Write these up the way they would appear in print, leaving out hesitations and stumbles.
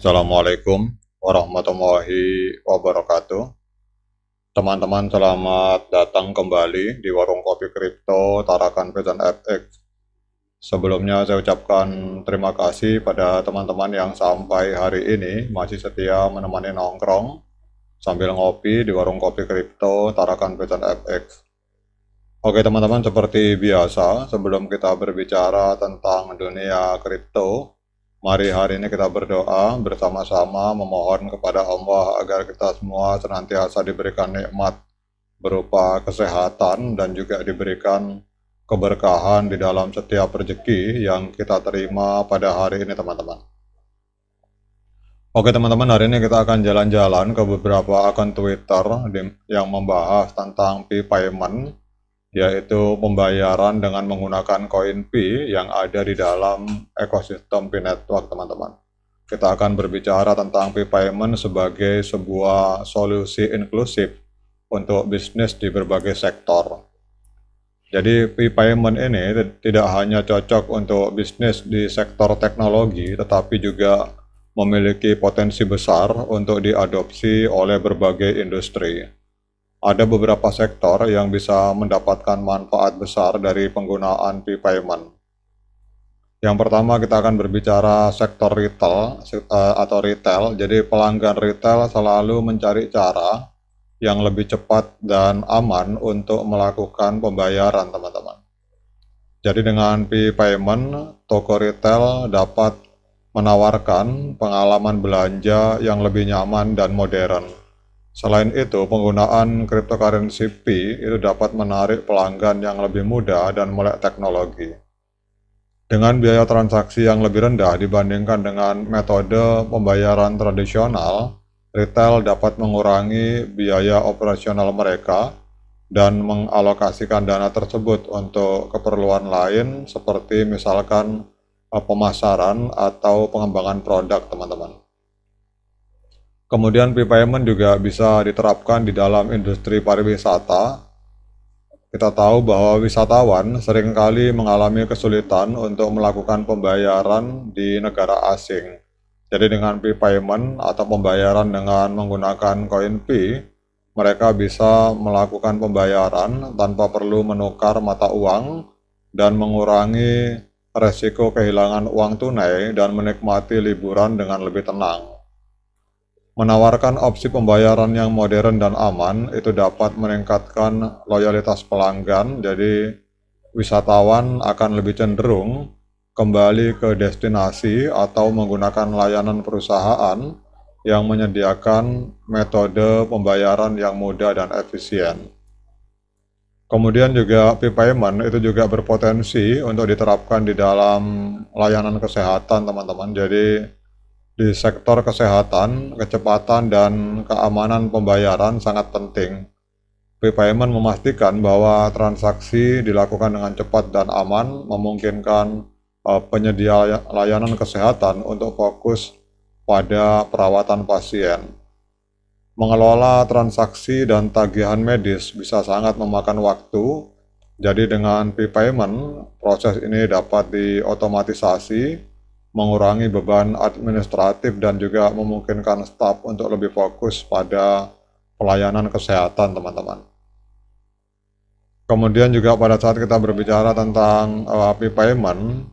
Assalamualaikum warahmatullahi wabarakatuh. Teman-teman, selamat datang kembali di Warung Kopi Kripto Tarakan Pesan FX. Sebelumnya saya ucapkan terima kasih pada teman-teman yang sampai hari ini masih setia menemani nongkrong sambil ngopi di Warung Kopi Kripto Tarakan Pesan FX. Oke teman-teman, seperti biasa, sebelum kita berbicara tentang dunia kripto, mari hari ini kita berdoa bersama-sama memohon kepada Allah agar kita semua senantiasa diberikan nikmat berupa kesehatan dan juga diberikan keberkahan di dalam setiap rezeki yang kita terima pada hari ini teman-teman. Oke teman-teman, hari ini kita akan jalan-jalan ke beberapa akun Twitter yang membahas tentang P-Payment, yaitu pembayaran dengan menggunakan koin P yang ada di dalam ekosistem P Network teman-teman. Kita akan berbicara tentang P-Payment sebagai sebuah solusi inklusif untuk bisnis di berbagai sektor. Jadi P-Payment ini tidak hanya cocok untuk bisnis di sektor teknologi, tetapi juga memiliki potensi besar untuk diadopsi oleh berbagai industri. Ada beberapa sektor yang bisa mendapatkan manfaat besar dari penggunaan P-Payment. Yang pertama kita akan berbicara sektor retail. Jadi pelanggan retail selalu mencari cara yang lebih cepat dan aman untuk melakukan pembayaran teman-teman. Jadi dengan P-Payment, toko retail dapat menawarkan pengalaman belanja yang lebih nyaman dan modern. Selain itu, penggunaan cryptocurrency P itu dapat menarik pelanggan yang lebih muda dan melek teknologi. Dengan biaya transaksi yang lebih rendah dibandingkan dengan metode pembayaran tradisional, retail dapat mengurangi biaya operasional mereka dan mengalokasikan dana tersebut untuk keperluan lain seperti misalkan pemasaran atau pengembangan produk teman-teman. Kemudian P-Payment juga bisa diterapkan di dalam industri pariwisata. Kita tahu bahwa wisatawan seringkali mengalami kesulitan untuk melakukan pembayaran di negara asing. Jadi dengan P-Payment atau pembayaran dengan menggunakan koin P, mereka bisa melakukan pembayaran tanpa perlu menukar mata uang dan mengurangi resiko kehilangan uang tunai dan menikmati liburan dengan lebih tenang. Menawarkan opsi pembayaran yang modern dan aman itu dapat meningkatkan loyalitas pelanggan, jadi wisatawan akan lebih cenderung kembali ke destinasi atau menggunakan layanan perusahaan yang menyediakan metode pembayaran yang mudah dan efisien. Kemudian juga P-Payment itu juga berpotensi untuk diterapkan di dalam layanan kesehatan teman-teman. Jadi di sektor kesehatan, kecepatan dan keamanan pembayaran sangat penting. P-Payment memastikan bahwa transaksi dilakukan dengan cepat dan aman, memungkinkan penyedia layanan kesehatan untuk fokus pada perawatan pasien. Mengelola transaksi dan tagihan medis bisa sangat memakan waktu, jadi dengan P-Payment, proses ini dapat diotomatisasi, mengurangi beban administratif dan juga memungkinkan staf untuk lebih fokus pada pelayanan kesehatan teman-teman. Kemudian juga pada saat kita berbicara tentang P-Payment,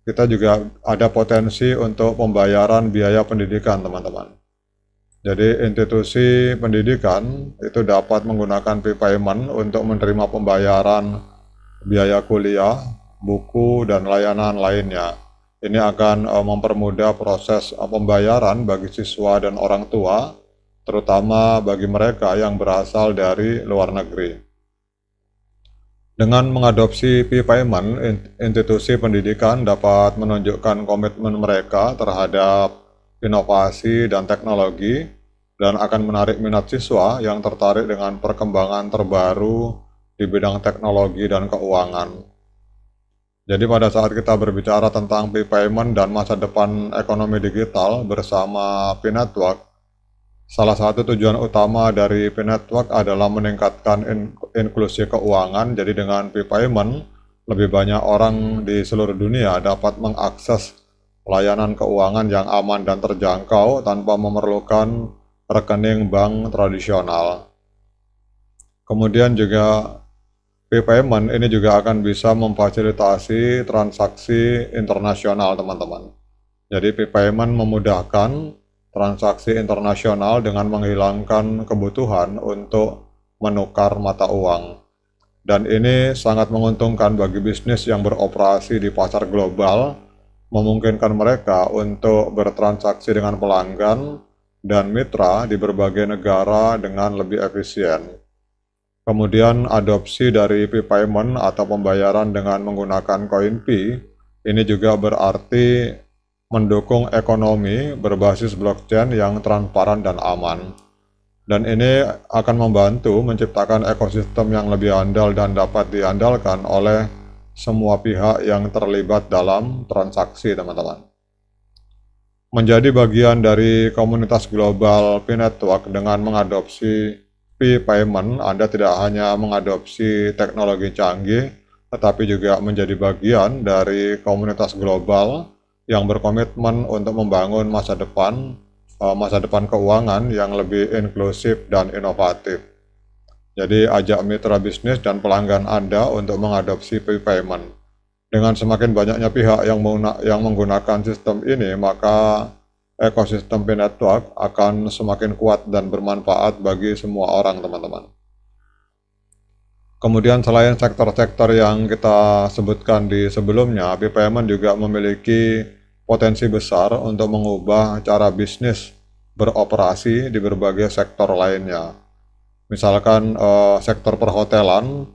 kita juga ada potensi untuk pembayaran biaya pendidikan teman-teman. Jadi institusi pendidikan itu dapat menggunakan P-Payment untuk menerima pembayaran biaya kuliah, buku, dan layanan lainnya. Ini akan mempermudah proses pembayaran bagi siswa dan orang tua, terutama bagi mereka yang berasal dari luar negeri. Dengan mengadopsi P-Payment, institusi pendidikan dapat menunjukkan komitmen mereka terhadap inovasi dan teknologi dan akan menarik minat siswa yang tertarik dengan perkembangan terbaru di bidang teknologi dan keuangan. Jadi pada saat kita berbicara tentang P-Payment dan masa depan ekonomi digital bersama P Network, salah satu tujuan utama dari P Network adalah meningkatkan inklusi keuangan. Jadi dengan P-Payment, lebih banyak orang di seluruh dunia dapat mengakses layanan keuangan yang aman dan terjangkau tanpa memerlukan rekening bank tradisional. Kemudian juga P-Payment ini juga akan bisa memfasilitasi transaksi internasional, teman-teman. Jadi P-Payment memudahkan transaksi internasional dengan menghilangkan kebutuhan untuk menukar mata uang. Dan ini sangat menguntungkan bagi bisnis yang beroperasi di pasar global, memungkinkan mereka untuk bertransaksi dengan pelanggan dan mitra di berbagai negara dengan lebih efisien. Kemudian adopsi dari P-Payment atau pembayaran dengan menggunakan koin P, ini juga berarti mendukung ekonomi berbasis blockchain yang transparan dan aman. Dan ini akan membantu menciptakan ekosistem yang lebih andal dan dapat diandalkan oleh semua pihak yang terlibat dalam transaksi, teman-teman. Menjadi bagian dari komunitas global P-Network dengan mengadopsi P-Payment, Anda tidak hanya mengadopsi teknologi canggih, tetapi juga menjadi bagian dari komunitas global yang berkomitmen untuk membangun masa depan keuangan yang lebih inklusif dan inovatif. Jadi ajak mitra bisnis dan pelanggan Anda untuk mengadopsi P-Payment. Dengan semakin banyaknya pihak yang menggunakan sistem ini, maka ekosistem P-Network akan semakin kuat dan bermanfaat bagi semua orang, teman-teman. Kemudian selain sektor-sektor yang kita sebutkan di sebelumnya, P-Payment juga memiliki potensi besar untuk mengubah cara bisnis beroperasi di berbagai sektor lainnya. Misalkan sektor perhotelan,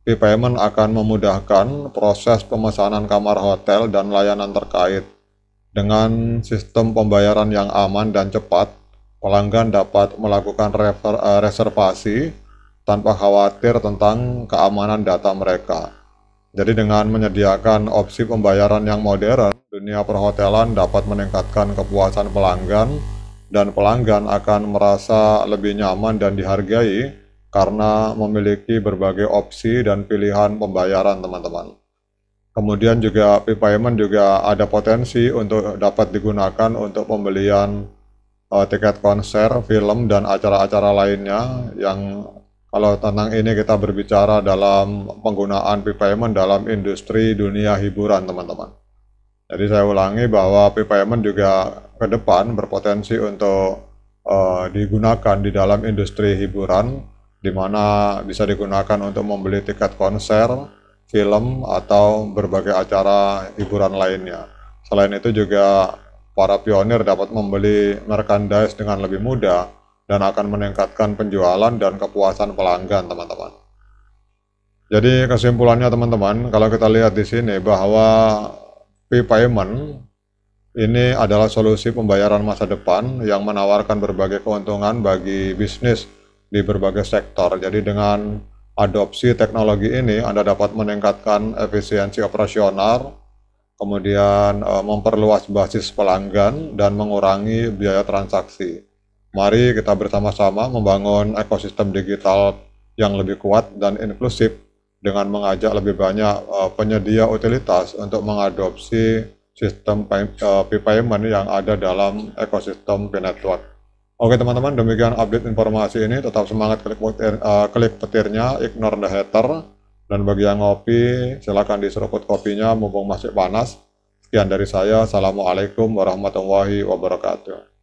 P-Payment akan memudahkan proses pemesanan kamar hotel dan layanan terkait. Dengan sistem pembayaran yang aman dan cepat, pelanggan dapat melakukan reservasi tanpa khawatir tentang keamanan data mereka. Jadi dengan menyediakan opsi pembayaran yang modern, dunia perhotelan dapat meningkatkan kepuasan pelanggan, dan pelanggan akan merasa lebih nyaman dan dihargai karena memiliki berbagai opsi dan pilihan pembayaran, teman-teman. Kemudian juga P-Payment juga ada potensi untuk dapat digunakan untuk pembelian tiket konser, film, dan acara-acara lainnya yang kalau tentang ini kita berbicara dalam penggunaan P-Payment dalam industri dunia hiburan, teman-teman. Jadi saya ulangi bahwa P-Payment juga ke depan berpotensi untuk digunakan di dalam industri hiburan, di mana bisa digunakan untuk membeli tiket konser, film, atau berbagai acara hiburan lainnya. Selain itu juga para pionir dapat membeli merchandise dengan lebih mudah dan akan meningkatkan penjualan dan kepuasan pelanggan, teman-teman. Jadi kesimpulannya, teman-teman, kalau kita lihat di sini bahwa P-Payment ini adalah solusi pembayaran masa depan yang menawarkan berbagai keuntungan bagi bisnis di berbagai sektor. Jadi dengan adopsi teknologi ini, Anda dapat meningkatkan efisiensi operasional, kemudian memperluas basis pelanggan, dan mengurangi biaya transaksi. Mari kita bersama-sama membangun ekosistem digital yang lebih kuat dan inklusif dengan mengajak lebih banyak penyedia utilitas untuk mengadopsi sistem P-Payment yang ada dalam ekosistem P-Network. Oke, teman-teman, demikian update informasi ini. Tetap semangat klik petirnya, ignore the hater. Dan bagi yang ngopi, silakan diseruput kopinya mumpung masih panas. Sekian dari saya. Assalamualaikum warahmatullahi wabarakatuh.